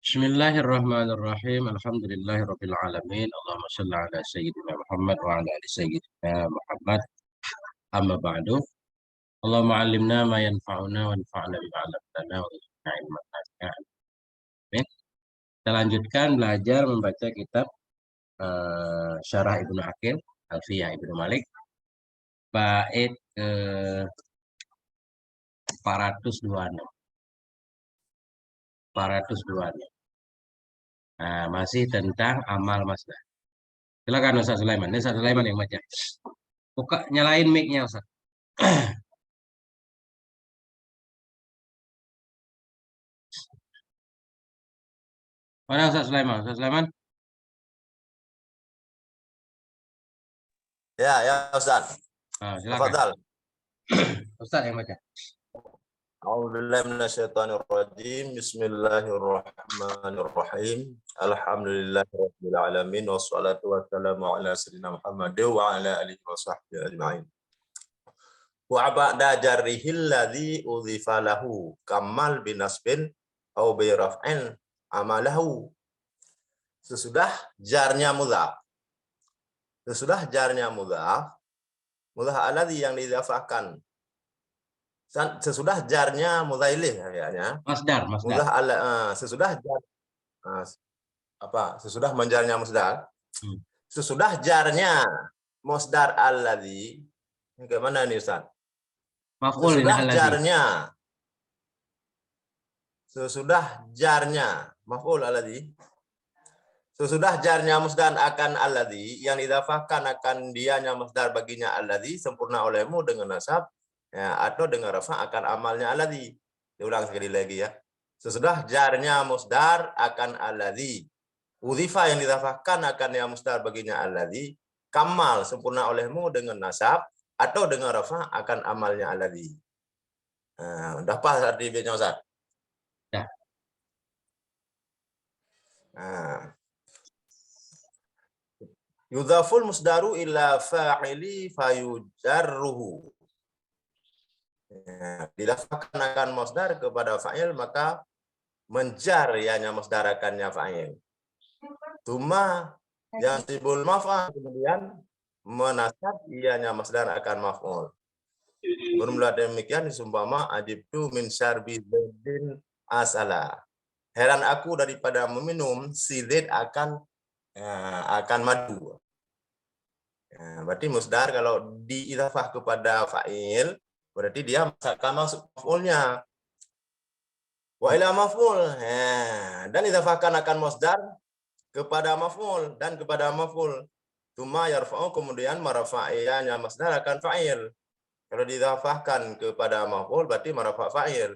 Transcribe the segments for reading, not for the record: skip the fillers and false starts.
Bismillahirrahmanirrahim. Alhamdulillahirabbil alamin. Allahumma shalli ala sayyidina Muhammad wa ala ali sayyidina Muhammad. Amma ba'du. Allahumma 'allimna ma yanfa'una wanfa'na bima 'allamtana wa zidna ilman nafi'an. Amin. Kita lanjutkan belajar membaca kitab Syarah Ibnu Aqil, Alfiyah Ibnu Malik, bait ke 426. 426. Nah, masih tentang amal masdar. Silakan Ustaz Sulaiman. Ini Ustaz Sulaiman yang baca. Buka, nyalain mic-nya Ustaz. Mana Ustaz Sulaiman? Ustaz Sulaiman? Ya Ustaz. Silakan. Tafadhal. Ustaz yang baca. A'udzubillahi minasyaitonirrajim. Bismillahirrahmanirrahim. Alhamdulillahirabbil alamin wassalatu wassalamu ala sayyidina Muhammad wa ala alihi washabbihi ajmain. Wa ba'da jarrihil ladzi udhifa lahu kamal binasbin au bi raf'in amalahu. Sesudah jarnya mudhaf. Sesudah jarnya mudhaf alladzi yang diidhafahkan. Sesudah jarnya mudzailih kayaknya. Masdar. Sesudah jar sesudah menjarnya musdar. Sesudah jarnya musdar alladzi. Ini ke mana nih Ustaz? Maf'ul Sesudah alladzi. jarnya. Sesudah jarnya maf'ul alladzi. Sesudah jarnya musdar akan alladzi yang didafahkan akan dianya musdar baginya alladzi sempurna olehmu dengan nasab ya, atau dengan rafa akan amalnya alladzi. Diulang sekali lagi ya. Sesudah jarnya musdar akan alladzi. Udhifa yang didafahkan akan yang musdar baginya alladzi. Kamal sempurna olehmu dengan nasab atau dengan rafa akan amalnya alladzi. Nah, udah pas arti baitnya Ustaz? Ya. Nah. Yudhaful musdaru ila fa'ili fayujarruhu. Ya, didafahkan akan masdar kepada fa'il maka menjar ianya masdar akannya fa'il. Tuma yang sibul maf'al kemudian menasab ianya masdar akan maf'ul. Bermula demikian disumpama adibtu min syarbi zaidin asala. Heran aku daripada meminum si Zaid akan madu. Ya, berarti musdar kalau diidhafah kepada fa'il berarti dia akan masuk maf'ulnya. Wa ila maf'ul. Dan idhafahkan akan musdar kepada maf'ul dan kepada maf'ul. Tuma yarfa'u kemudian marafa'iyanya musdar akan fa'il. Kalau didhafahkan kepada maf'ul berarti marafa' fa'il.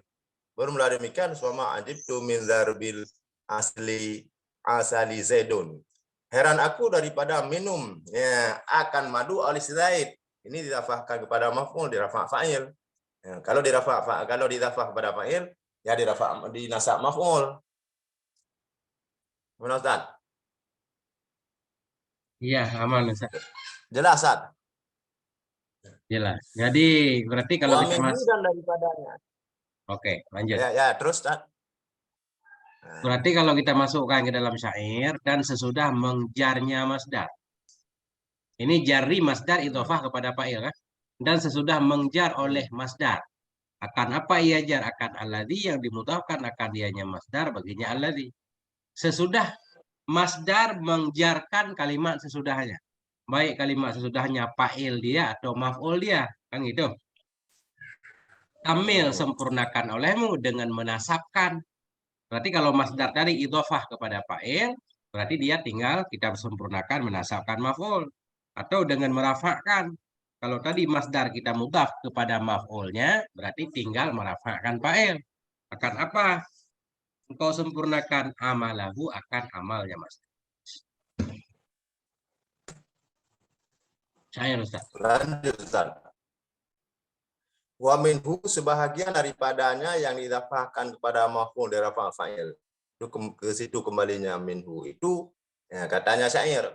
Bermula demikian suama ajibtu min zarbil asali zaidun. Heran aku daripada minum ya, akan madu oleh Zaid. Ini didhafahkan kepada maf'ul, dirafa' fa'il. Ya, kalau didhafah kepada fa'il, ya dinasab maf'ul. Mana Ustaz? Iya, aman Ustaz. Jelas Ustaz? Jelas. Jadi berarti kalau kita dan daripadanya. Oke, lanjut. Ya, terus Ustaz. Berarti kalau kita masukkan ke dalam syair dan sesudah menjarnya masdar. Ini jari masdar idhofah kepada fa'il kan? Dan sesudah menjar oleh masdar. Akan apa ia jar? Akan alladzi yang dimudhafkan akan dianya masdar baginya alladzi. Sesudah masdar menjarkan kalimat sesudahnya. Baik kalimat sesudahnya fa'il dia atau maf'ul dia. Kan gitu. Kamil sempurnakan olehmu dengan menasabkan. Berarti kalau masdar tadi idhofah kepada fa'il, berarti dia tinggal kita sempurnakan menasabkan maf'ul. Atau dengan merafa'kan. Kalau tadi masdar kita mudhaf kepada maf'ulnya, berarti tinggal merafa'kan fa'il. Akan apa? Engkau sempurnakan amalahu akan amalnya masdar. Saya Ustaz. Lanjut Ustaz. Wa minhu sebahagian daripadanya yang didhafahkan kepada maf'ul dari rafa' fa'il. Itu ke situ kembalinya minhu itu ya, katanya syair.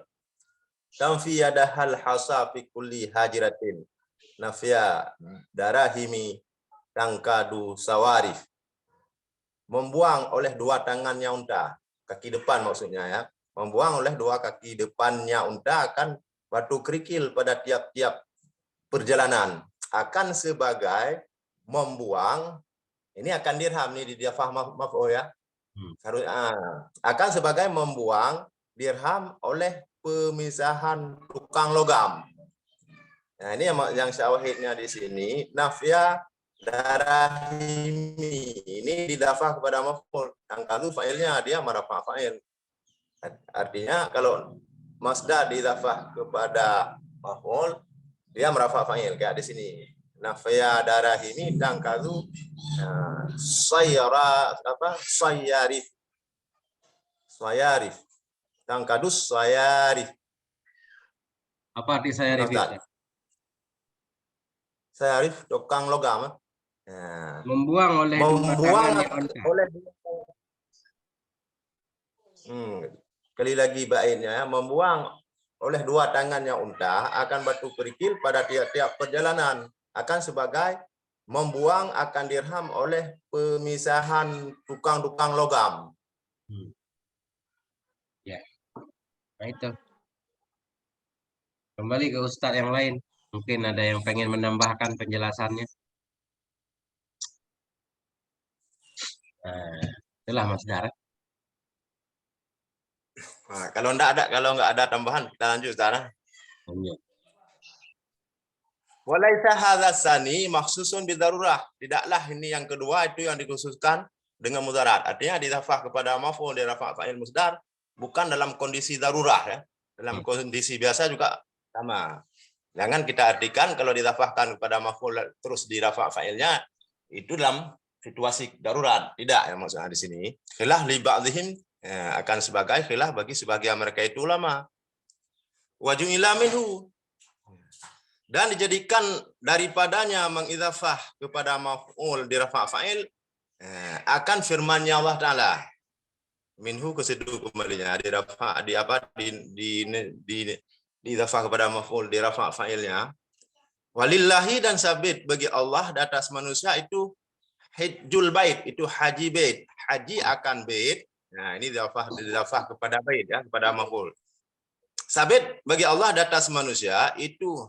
Tamfi yadahal hasa fi kulli hajiratin nafya darahimi tangkadu sawarif. Membuang oleh dua tangannya unta kaki depan maksudnya ya. Membuang oleh dua kaki depannya unta akan batu kerikil pada tiap-tiap perjalanan. Akan sebagai membuang, ini akan dirham nih di diafah maf'ul ya. Akan sebagai membuang dirham oleh pemisahan tukang logam. Nah, ini yang syawahidnya di sini. Nafya darahimi. Ini didafah kepada maf'ul. Yang kalau fa'ilnya dia marafa fa'il. Artinya kalau masdar didafah kepada maf'ul, dia marafa fa'il kayak di sini. Nafya darahimi dan kalau sayyarif. Sayarif. Dan kadus sayarif. Apa arti saya review? Sayarif tukang logam. Nah, Membuang oleh kali lagi baitnya, membuang oleh dua tangannya unta akan batu kerikil pada tiap-tiap perjalanan, akan sebagai membuang akan dirham oleh pemisahan tukang-tukang logam. Ya, nah itu. Kembali ke ustadz yang lain. Mungkin ada yang pengen menambahkan penjelasannya. Nah, itulah Mas Dar. Nah, kalau nggak ada tambahan, kita lanjut sekarang. Walaisa hadzal tsani makhsusun bidarurah. Tidaklah ini yang kedua itu yang dikhususkan dengan mudarat. Artinya didafah kepada maf'ul di rafa' fa'il musdar bukan dalam kondisi darurah ya. Dalam kondisi biasa juga sama. Jangan kita artikan kalau didafahkan kepada maf'ul terus di rafa' fa'ilnya itu dalam situasi darurat. Tidak ya maksudnya di sini. Khilaf li ba'dihim akan sebagai khilaf bagi sebagian mereka itu ulama. Waju'ila minhu, dan dijadikan daripadanya mengidhafah kepada maf'ul di rafa' fa'il akan firman-Nya Allah Taala. Minhu kesedu kembalinya di rafa' di apa di idhafah kepada maf'ul di rafa' fa'ilnya. Walillahi, dan sabit bagi Allah di atas manusia itu hajjul bait, itu haji bait, haji akan bait. Nah, ini idhafah kepada bait ya, kepada maf'ul. Sabit bagi Allah di atas manusia itu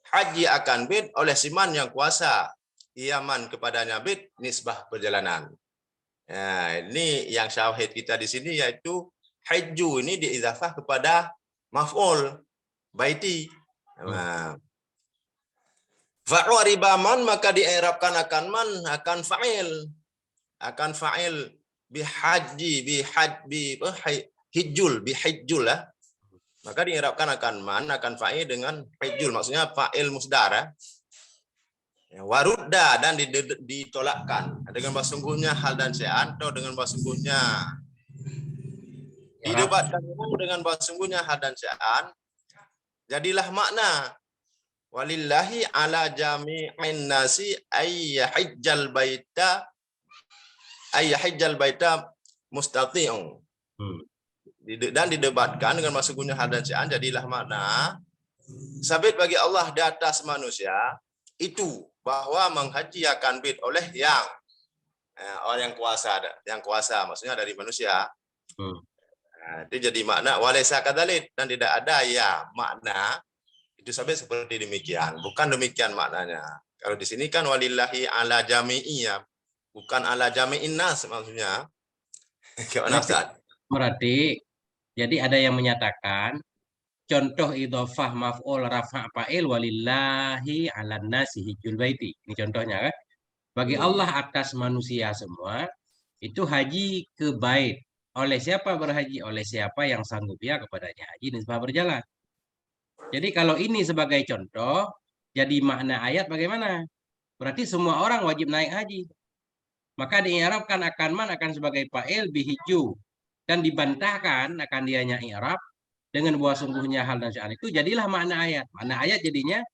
haji akan bait oleh siman yang kuasa. Iaman kepadanya bait nisbah perjalanan. Nah, ini yang syahid kita di sini yaitu hajju ini diidhafah kepada maf'ul baiti. Nah, fa'uriba man, maka diirabkan akan man akan fa'il bihajji bihajjul lah. Maka diirabkan akan man akan fa'il dengan hajjul, maksudnya fa'il musdar ya. Warudda, dan ditolakkan dengan bahasungguhnya hal dan syai'an, atau dengan bahasungguhnya didebatkan dengan bahasungguhnya hal dan syai'an. Jadilah makna walillahi ala jami'in nasi ayyahijjal baita mustati'un. Dan didebatkan dengan bahasungguhnya hal dan syai'an, jadilah makna sabit bagi Allah di atas manusia itu bahwa menghaji akan bait oleh orang yang kuasa maksudnya dari manusia. Nah, itu jadi makna walaisa kadzalik, dan tidak ada ya makna itu sampai seperti demikian. Bukan demikian maknanya. Kalau di sini kan walillahi ala jami'i ya, bukan ala jami'in nas maksudnya. Gimana Ustaz? Berarti jadi ada yang menyatakan contoh idhofah maf'ul rafa' fa'il walillahi 'alan nasi hijjul baiti. Ini contohnya kan. Bagi Allah atas manusia semua itu haji ke bait. Oleh siapa berhaji? Oleh siapa yang sanggup ya kepadanya haji nisbah berjalan. Jadi kalau ini sebagai contoh, jadi makna ayat bagaimana? Berarti semua orang wajib naik haji. Maka diirabkan akan man akan sebagai fa'il bihiju, dan dibantahkan akan dianya i'rab dengan bahwa sungguhnya hal dan sya'an itu jadilah makna ayat. Makna ayat jadinya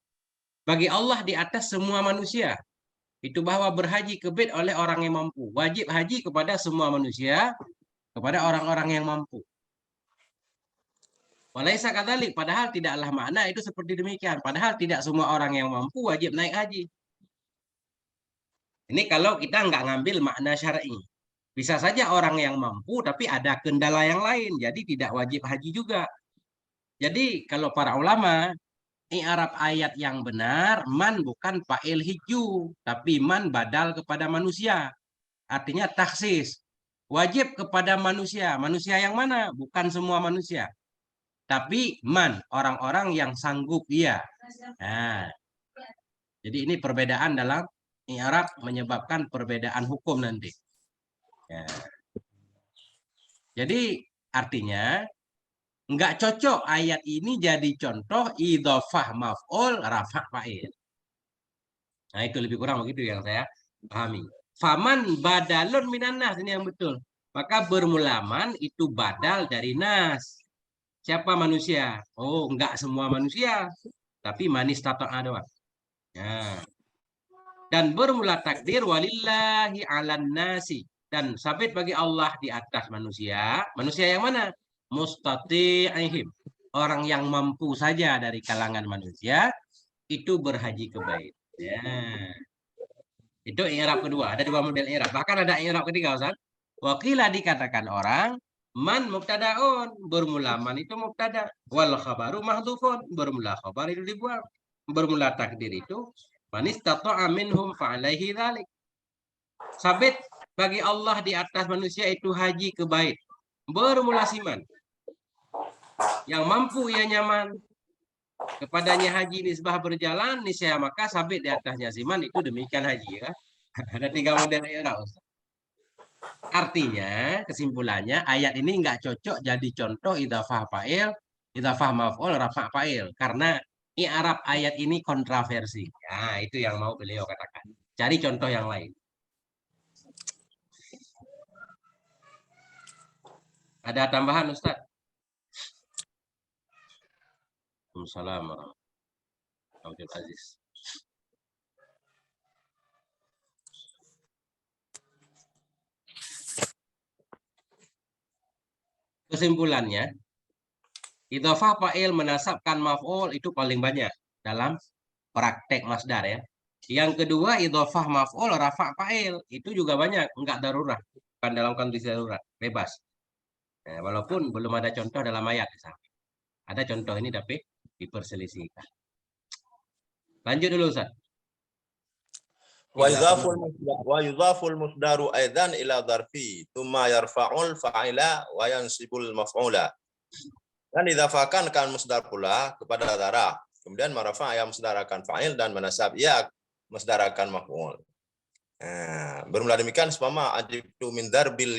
bagi Allah di atas semua manusia itu bahwa berhaji ke bait oleh orang yang mampu. Wajib haji kepada semua manusia, kepada orang-orang yang mampu. Walaisa kadzalik, padahal tidaklah makna itu seperti demikian. Padahal tidak semua orang yang mampu wajib naik haji. Ini kalau kita nggak ngambil makna syar'i. Bisa saja orang yang mampu tapi ada kendala yang lain, jadi tidak wajib haji juga. Jadi kalau para ulama, i'rab ayat yang benar, man bukan fa'il hiju, tapi man badal kepada manusia. Artinya taksis. Wajib kepada manusia. Manusia yang mana? Bukan semua manusia. Tapi man, orang-orang yang sanggup ia. Nah, jadi ini perbedaan dalam i'rab menyebabkan perbedaan hukum nanti. Ya. Jadi artinya nggak cocok ayat ini jadi contoh idhofah maf'ul rafa' fa'il. Nah itu lebih kurang begitu yang saya pahami. Faman badalun minan nas, ini yang betul. Maka bermulaman itu badal dari nas. Siapa manusia? Oh, enggak semua manusia, tapi manis tato'a doang. Nah, dan bermula takdir walillahi 'alan nasi, dan sabit bagi Allah di atas manusia. Manusia yang mana? Mustati'ihim. Orang yang mampu saja dari kalangan manusia itu berhaji ke bait. Ya. Itu i'rab kedua. Ada dua model i'rab. Bahkan ada i'rab ketiga, Ustaz. Wakilah dikatakan orang man mubtadaun, bermula man itu mubtada, wal khabaru mahdhufun, bermula khabar itu dibuang. Bermula takdir itu man istata'a minhum fa alaihi dzalik. Sabit bagi Allah di atas manusia itu haji ke bait. Bermula siman. Yang mampu ia nyaman kepadanya haji nisbah berjalan niscaya maka sabit di atasnya siman itu demikian haji ya. Ada tiga model i'rab, Ustaz. Artinya, kesimpulannya ayat ini nggak cocok jadi contoh idhafah fa'il, idhafah maf'ul, rafa' fa'il. Karena i'rab ayat ini kontroversi. Nah, itu yang mau beliau katakan. Cari contoh yang lain. Ada tambahan, Ustaz? Waalaikumsalam warahmatullahi wabarakatuh. Kesimpulannya, idhafah fa'il menasabkan maf'ul itu paling banyak dalam praktek masdar ya. Yang kedua, idhafah maf'ul rafa' fa'il itu juga banyak, enggak darurat, bukan dalam kondisi darurat, bebas. Nah, walaupun belum ada contoh dalam ayat. Ada contoh ini tapi diperselisihkan. Lanjut dulu Ustaz. Wa yudhaful musdaru aidan ila dharfi thumma yarfa'ul fa'ila wa yansibul maf'ula. Dan didafakan kan musdar pula kepada darah. Kemudian marafa yang musdarakan fa'il dan manasab ia musdarakan maf'ul. Nah, bermula demikian seumpama ajibtu min darbil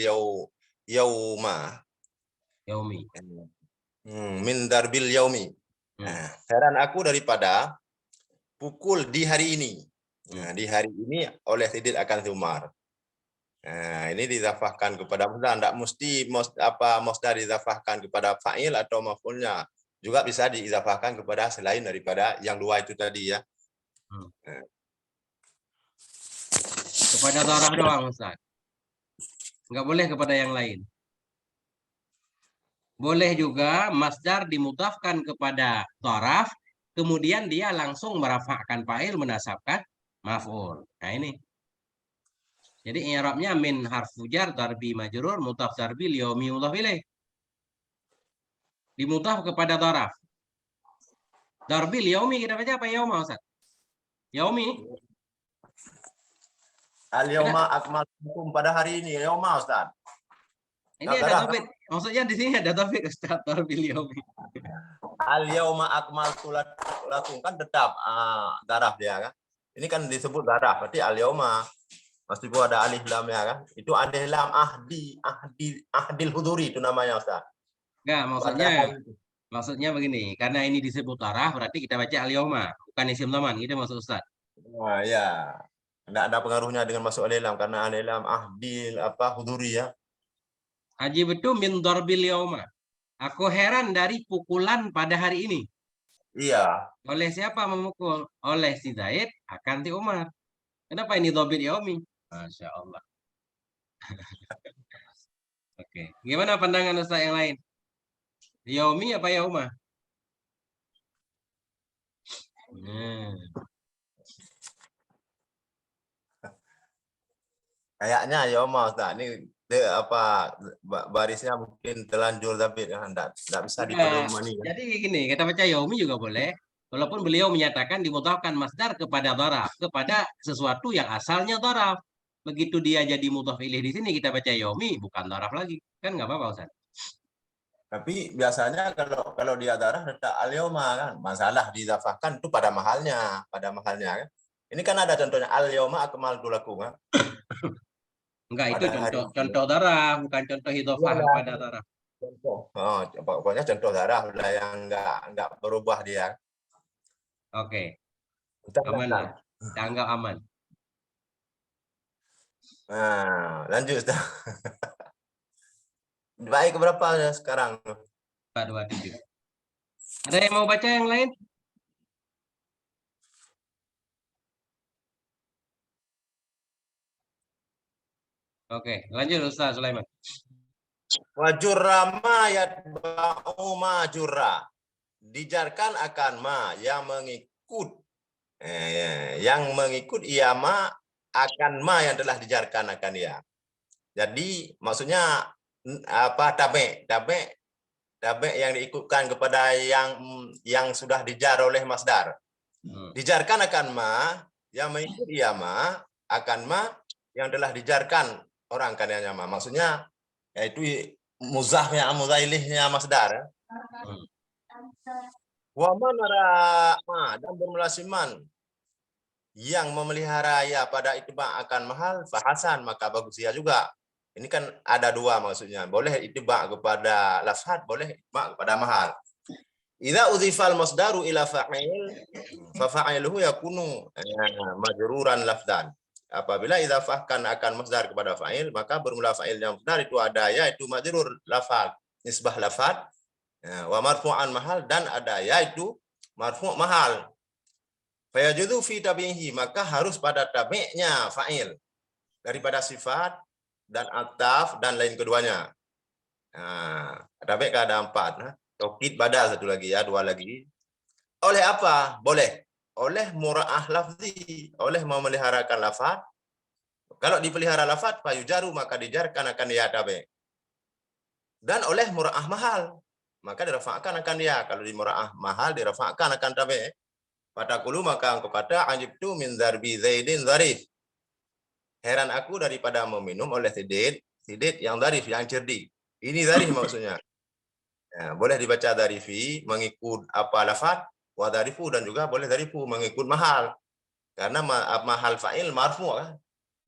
yauma. Yaumi. Min darbil yaumi. Nah, heran aku daripada pukul di hari ini. Nah, di hari ini oleh Tidit akan Umar. Nah, ini didafahkan kepada musdar, tidak mesti musdar didafahkan kepada fa'il atau maf'ulnya. Juga bisa didafahkan kepada selain daripada yang dua itu tadi ya. Kepada darah doang Ustaz. Enggak boleh kepada yang lain. Boleh juga masdar dimudhafkan kepada dharaf, kemudian dia langsung merafa'kan fa'il menasabkan maf'ul. Nah ini. Jadi i'rabnya min harfu jar darbi majrur mudhaf darbi yaumi mudhaf ilaih. Dimudhaf kepada dharaf. Darbi yaumi kita baca apa yauma Ustaz? Yaumi. Al-yauma akmaltukum pada hari ini yauma Ustaz. Ini ada topik. Maksudnya di sini ada topik Ustaz darbi yaumi. Al-yauma akmaltu lakum kan tetap darah dia kan. Ini kan disebut darah berarti al-yauma meskipun ada alif lam ya kan. Itu alif lam ahdil huduri itu namanya Ustaz. Enggak, maksudnya begini, karena ini disebut darah berarti kita baca al-yauma, bukan isim zaman, gitu maksud Ustaz. Wah, ya. Enggak ada pengaruhnya dengan masuk alif lam karena alif lam ahdil huduri ya. Haji betul min darbil yauma. Aku heran dari pukulan pada hari ini. Iya. Oleh siapa memukul? Oleh si Zaid akan si Umar. Kenapa ini dharbil yaumi? Masya Allah. Oke. Gimana pandangan Ustaz yang lain? Yaumi apa yauma? Kayaknya yauma Ustaz. Ini barisnya mungkin telanjur tapi enggak bisa Enggak. dipedomani. Jadi gini, kata baca Yaumi juga boleh. Walaupun beliau menyatakan dimudhafkan masdar kepada dharaf, kepada sesuatu yang asalnya dharaf. Begitu dia jadi mudhaf ilaih di sini kita baca Yaumi bukan dharaf lagi. Kan nggak apa-apa Ustaz. Tapi biasanya kalau dia darah letak al-yauma kan, masalah didafahkan itu pada mahalnya kan. Ini kan ada contohnya al-yauma akmaltu lakum kan. Enggak, itu Pada hari contoh dharaf, bukan contoh idhofah Iyalah, kepada dharaf. contoh. Oh, pokoknya contoh darah lah yang enggak berubah dia. Oke, Kita aman lihat. lah. Kita anggap aman. Nah, lanjut Ustaz. Baik berapa ya sekarang? 427. Ada yang mau baca yang lain? Oke, lanjut Ustaz Sulaiman. Wajurra ma yatba'u majurra. Dijarkan akan ma yang mengikut. Yang mengikut ia ma akan ma yang telah dijarkan akan dia. Jadi maksudnya apa tabe yang diikutkan kepada yang sudah dijar oleh masdar. Dijarkan akan ma yang mengikut ia ma akan ma yang telah dijarkan orang kanannya ma. Maksudnya yaitu muzahnya muzailihnya masdar. Wa manara ma dan bermulasiman yang memelihara ya pada ittiba akan mahal fahasan maka bagus ya juga. Ini kan ada dua maksudnya. Boleh ittiba kepada lafzat, boleh ittiba kepada mahal. Idza udhifal masdaru ila fa'il fa fa'iluhu yakunu majruran lafzan. Apabila idhafahkan akan masdar kepada fa'il, maka bermula fa'il yang benar itu ada yaitu majrur lafal, nisbah lafat, wa marfu'an mahal dan ada yaitu marfu' mahal. Fayajudu fi tabihi, maka harus pada tabi'nya fa'il daripada sifat dan ataf dan lain keduanya. Nah, tabi' ada 4. Taukid badal satu lagi ya, 2 lagi. Oleh apa? Boleh. Oleh mura'ah lafzi, oleh memeliharakan lafaz. Kalau dipelihara lafaz, fayujaru maka dijarkan akan dia tabi'. Dan oleh mura'ah mahal, maka dirafa'kan akan dia. Kalau di mura'ah mahal dirafa'kan akan tabi'. Fatakulu maka engkau kata ajibtu min zarbi zaidin zarif. Heran aku daripada meminum oleh Sidit yang zarif, yang cerdik. Ini zarif maksudnya. Ya, boleh dibaca zarifi mengikut apa lafaz, wa zarifu dan juga boleh zarifu mengikut mahal. Karena mahal fa'il marfu kan.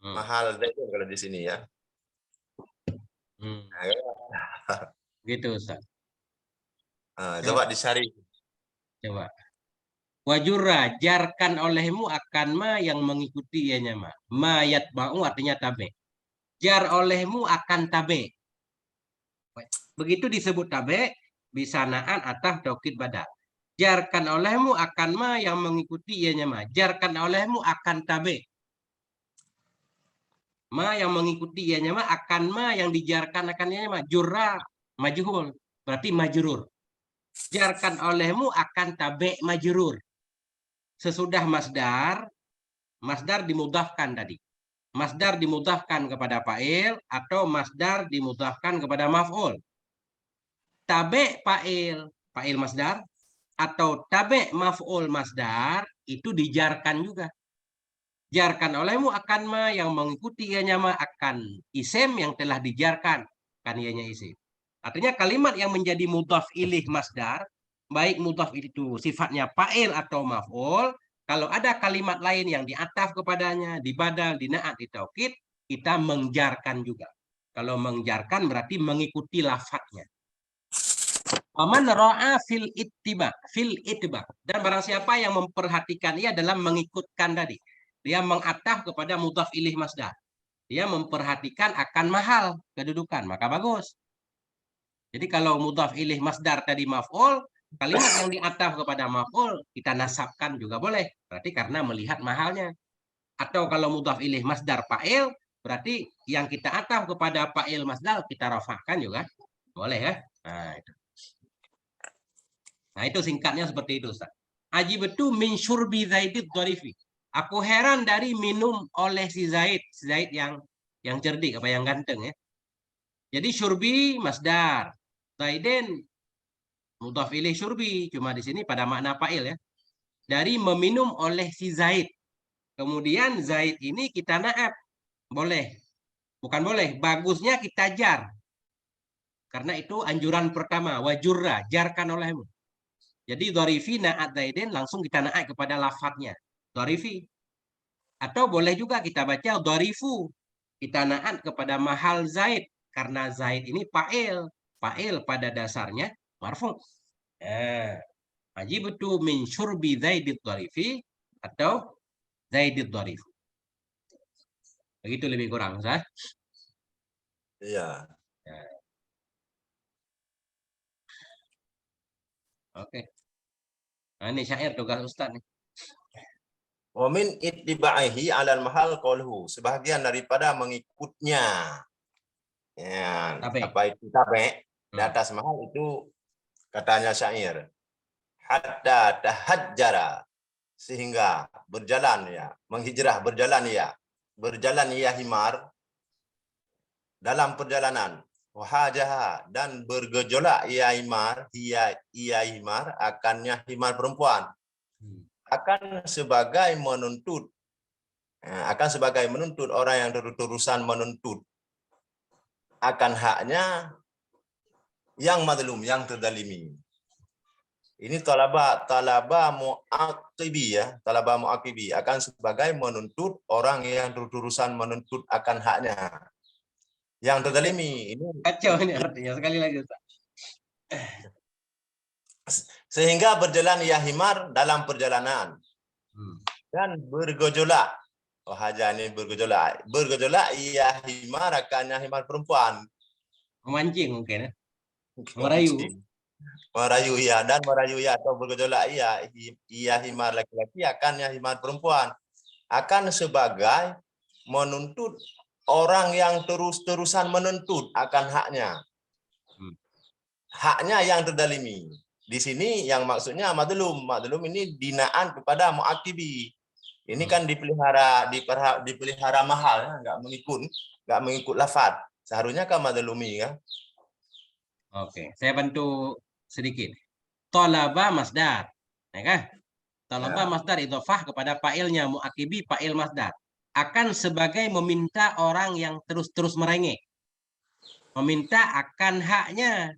Mahal zaitun kalau di sini ya. Gitu Ustaz. Coba disari. Coba. Wajurra, jarkan olehmu akan ma yang mengikuti ianya ma. Ma yatba'u artinya tabe. Jar olehmu akan tabe. Begitu disebut tabe, bisanaan ataf taukid badal. Jarkan olehmu akan ma yang mengikuti ianya ma. Jarkan olehmu akan tabe. Ma yang mengikuti ianya ma akan ma yang dijarkan akan ianya ma. Jurra majhul, berarti majrur. Jarkan olehmu akan tabe majrur. Sesudah masdar dimudhafkan tadi. Masdar dimudhafkan kepada fa'il atau masdar dimudhafkan kepada maf'ul. Tabe fa'il masdar atau tabe maf'ul masdar itu dijarkan juga. Jarkan olehmu akan ma yang mengikuti ianya ma akan isim yang telah dijarkan kan ianya isim. Artinya kalimat yang menjadi mudhaf ilaih masdar, baik mudhaf itu sifatnya fa'il atau maf'ul, kalau ada kalimat lain yang diataf kepadanya, dibadal, dinaat, ditaukid, kita mengjarkan juga. Kalau mengjarkan berarti mengikuti lafadznya. Waman ra'a fil ittiba. Dan barang siapa yang memperhatikan ia dalam mengikutkan tadi. Dia mengataf kepada mudhaf ilaih masdar. Dia memperhatikan akan mahal kedudukan, maka bagus. Jadi kalau mudhaf ilaih masdar tadi maf'ul, kalimat yang diataf kepada maf'ul kita nasabkan juga boleh. Berarti karena melihat mahalnya. Atau kalau mudhaf ilaih masdar fa'il, berarti yang kita ataf kepada fa'il masdar kita rafa'kan juga boleh ya. Nah, itu singkatnya seperti itu, Ustaz. Ajibtu min syurbi Zaidid dharifi. Aku heran dari minum oleh si Zaid yang cerdik apa yang ganteng ya. Jadi syurbi masdar. Zaidin mudhaf ilaih syurbi. Cuma di sini pada makna fa'il ya. Dari meminum oleh si Zaid. Kemudian Zaid ini kita naab. Boleh. Bukan boleh. Bagusnya kita jar. Karena itu anjuran pertama. Wajurra. Jarkan olehmu. Jadi dharifi na'at Zaidin langsung kita naab kepada lafadznya. Dharifi. Atau boleh juga kita baca dharifu. Kita naat kepada mahal Zaid. Karena Zaid ini fa'il. Fa'il pada dasarnya marfu. Ajibtu min syurbi Zaidid dharifi. Atau Zaidid dharifu. Begitu lebih kurang, Ustaz. Iya. Oke. Nah, ini syair tugas Ustaz nih. Wa min ittiba'ihi 'alal mahal qaluhu. Sebahagian daripada mengikutnya. Ya, Tabe. apa itu tabe? Di atas mahal itu katanya syair. Hatta tahajjara, sehingga berjalan ya, menghijrah berjalan ya himar dalam perjalanan. Wahajaha, dan bergejolak ia himar akannya himar perempuan. Akan sebagai menuntut orang yang terus-terusan menuntut akan haknya yang madlum, yang terdalimi. Ini talaba mu'aqibi ya, talaba mu'aqibi akan sebagai menuntut orang yang terus-terusan menuntut akan haknya yang terdalimi. Ini Kacau ini artinya, sekali lagi Ustaz. Sehingga berjalan ya himar dalam perjalanan dan bergejolak. Oh, haja ini bergejolak. Bergejolak ya himar akannya himar perempuan. Memancing mungkin ya. Merayu. Merayu ya, dan merayu ya atau bergejolak ia himar laki-laki akannya himar perempuan. Akan sebagai menuntut orang yang terus-terusan menuntut akan haknya. Haknya yang terdalimi. Di sini yang maksudnya madlum. Madlum ini binaan kepada mu'akibi. Ini kan dipelihara mahal, nggak mengikut lafaz. Seharusnya kan madlumi kan. Oke, saya bantu sedikit. Talaba masdar, ya kan? Talaba masdar idhofah kepada fa'ilnya mu'akibi fa'il masdar. Akan sebagai meminta orang yang terus-terus merengek. Meminta akan haknya.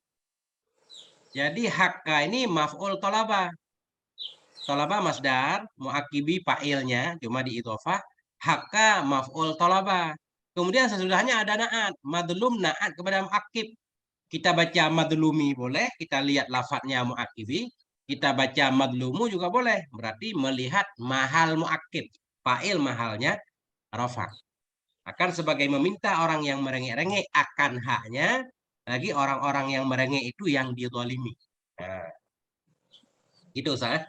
Jadi hakka ini maf'ul talaba. Talaba masdar, mu'akibi fa'ilnya, cuma diidhofah. Hakka maf'ul talaba. Kemudian sesudahnya ada na'at. Madlum na'at kepada mu'akib. Kita baca madlumi boleh, kita lihat lafadznya mu'akibi. Kita baca madlumu juga boleh. Berarti melihat mahal mu'akib. Fa'il mahalnya rafa. Akan sebagai meminta orang yang merengek-rengek akan haknya. Lagi orang-orang yang merengek itu yang dizalimi. Nah, itu Ustaz.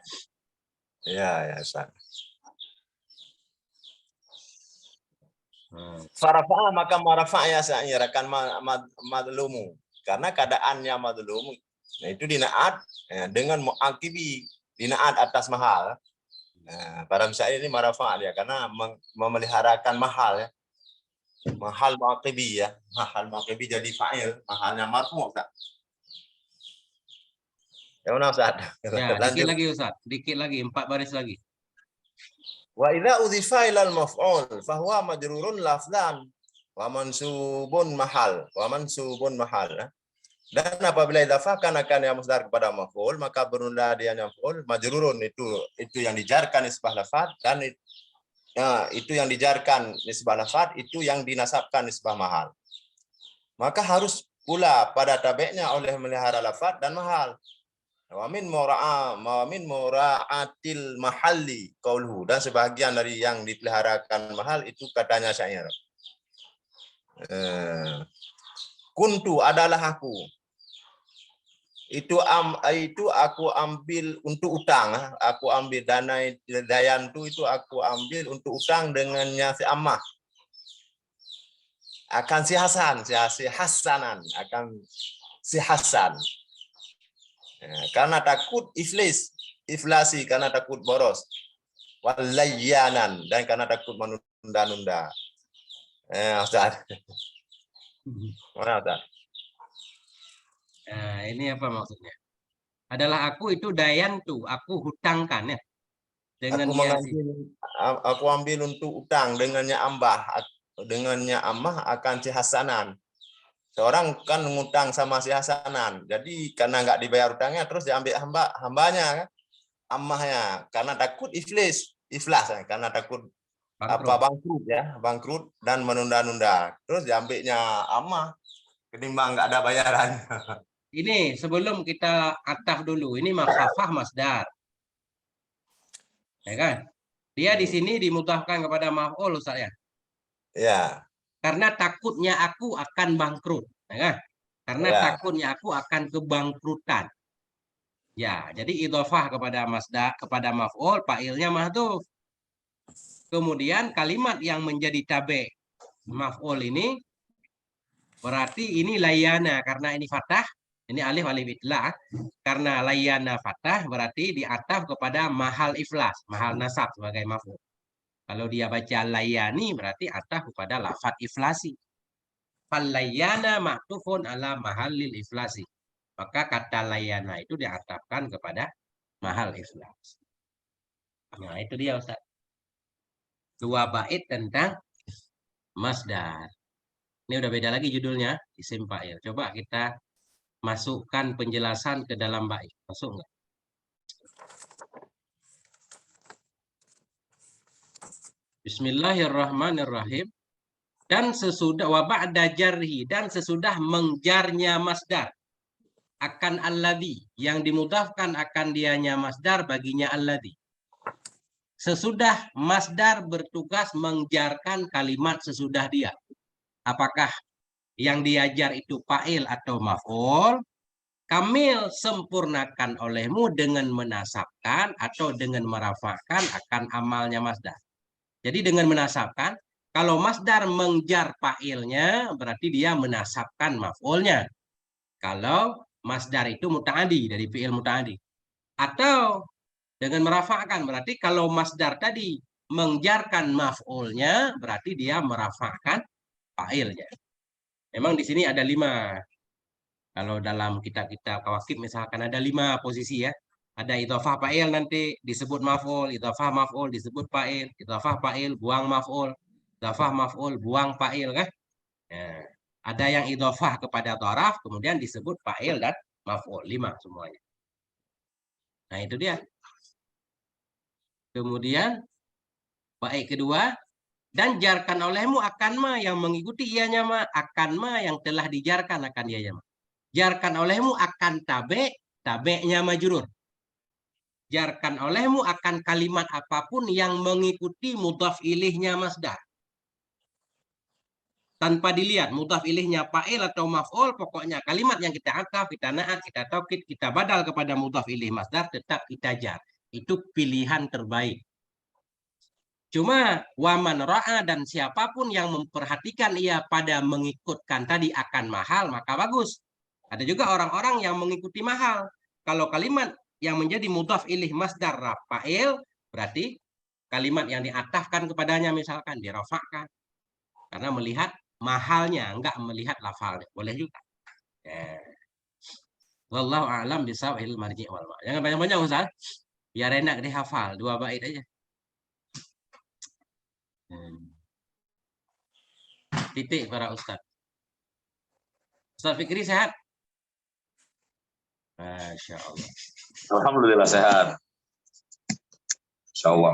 Ya, Ustaz. Farafa'a maka marafa' ya sa'ir akan madlumu. Karena keadaannya madlum, nah itu dinaat dengan mu'akibi, dinaat atas mahal. Nah, pada misalnya ini marafa' ya, karena memeliharakan mahal ya. Mahal mu'akibi ya. Mahal mu'akibi jadi fa'il, mahalnya marfu' tak? Ya mana Ustaz? Ya, dikit lagi Ustaz, dikit lagi, 4 baris lagi. Wa idza udhifa ila al-maf'ul fa huwa majrurun lafzan wa mansubun mahal. Dan apabila idhafahkan akan yang masdar kepada maf'ul, maka berunda dia maf'ul majrurun itu yang dijarkan nisbah lafaz, dan itu yang dijarkan nisbah lafaz, itu yang dinasabkan nisbah mahal. Maka harus pula pada tabi'nya oleh melihara lafaz dan mahal. Wa min mura'atil mahalli qauluhu, dan sebahagian dari yang dipeliharakan mahal itu katanya syair. Kuntu adalah aku. Itu aku ambil untuk utang. Aku ambil dana dayantu itu aku ambil untuk utang dengannya si Ammah. Akan si Hasan, si Hasanan, akan si Hasan. Karena takut iflasi, karena takut boros. Walayyanan, dan karena takut menunda-nunda. Ustaz. Mana Ustaz? Nah, ini apa maksudnya? Adalah aku itu dayantu, aku hutangkan ya. Dengan Aku hiasi. aku ambil untuk utang dengannya amah akan si Hasanan. Seorang kan ngutang sama si Hasanan. Jadi karena nggak dibayar utangnya terus diambil hambanya kan, amahnya karena takut iflas ya, karena takut Bangkrut. bangkrut dan menunda-nunda. Terus diambilnya amah ketimbang nggak ada bayaran. Ini sebelum kita ataf dulu, ini makhafah masdar. Ya kan? Dia di sini dimudahkan kepada maf'ul Ustaz ya. Ya, Karena takutnya aku akan bangkrut. Ya kan? Karena ya, takutnya aku akan kebangkrutan. Ya, jadi idhofah kepada masdar, kepada maf'ul, fa'ilnya mahdhuf. Kemudian kalimat yang menjadi tabe maf'ul ini berarti ini layana karena ini fathah, ini alif alif itlah. Karena layana fathah berarti diataf kepada mahal iflas, mahal nasab sebagai maf'ul. Kalau dia baca layani berarti ataf kepada lafaz iflasi. Falayana ma'tufun ala mahalil iflasi. Maka kata layana itu diatafkan kepada mahal iflas. Nah, itu dia Ustaz. Dua bait tentang masdar. Ini udah beda lagi judulnya, isim fa'il. Coba kita masukkan penjelasan ke dalam bait. Masuk nggak? Bismillahirrahmanirrahim. Dan sesudah wa ba'da jarhi, dan sesudah mengjarnya masdar akan alladhi, yang dimudahkan akan dianya masdar baginya alladhi. Sesudah masdar bertugas mengjarkan kalimat sesudah dia. Apakah yang diajar itu fa'il atau maf'ul? Kamil sempurnakan olehmu dengan menasabkan atau dengan merafakkan akan amalnya masdar. Jadi dengan menasabkan, kalau masdar mengjar fa'ilnya, berarti dia menasabkan maf'ulnya. Kalau masdar itu muta'adi, dari fi'il muta'adi. Atau dengan merafakkan, berarti kalau masdar tadi mengjarkan maf'ulnya, berarti dia merafakkan fa'ilnya. Memang di sini ada 5. Kalau dalam kitab-kitab kawakib misalkan ada 5 posisi ya. Ada idhofah fa'il nanti disebut maf'ul, idhofah maf'ul disebut fa'il, idhofah fa'il buang maf'ul, idhofah maf'ul buang fa'il kan? Nah, ada yang idhofah kepada dharaf kemudian disebut fa'il dan maf'ul, 5 semuanya. Nah, itu dia. Kemudian bait kedua, dan jarkan olehmu akan ma yang mengikuti ianya ma, akan ma yang telah dijarkan akan ianya ma. Jarkan olehmu akan tabe-nya majrur. Jarkan olehmu akan kalimat apapun yang mengikuti mudhaf ilihnya masdar. Tanpa dilihat mudhaf ilihnya fa'il atau maf'ul, pokoknya kalimat yang kita ataf, kita na'at, kita taukid, kita badal kepada mudhaf ilih masdar tetap kita jar. Itu pilihan terbaik. Cuma waman ra'a dan siapapun yang memperhatikan ia pada mengikutkan tadi akan mahal, maka bagus. Ada juga orang-orang yang mengikuti mahal. Kalau kalimat yang menjadi mudhaf ilih masdar fa'il, berarti kalimat yang diatafkan kepadanya misalkan dirafa'kan. Karena melihat mahalnya, enggak melihat lafalnya. Boleh juga. Wallahu a'lam bisawabil marji' wal ma'. Jangan banyak-banyak Ustaz. Biar enak dihafal, 2 bait aja. Titik para Ustaz. Ustaz Fikri sehat? Masya Allah. Alhamdulillah sehat. Insya Allah.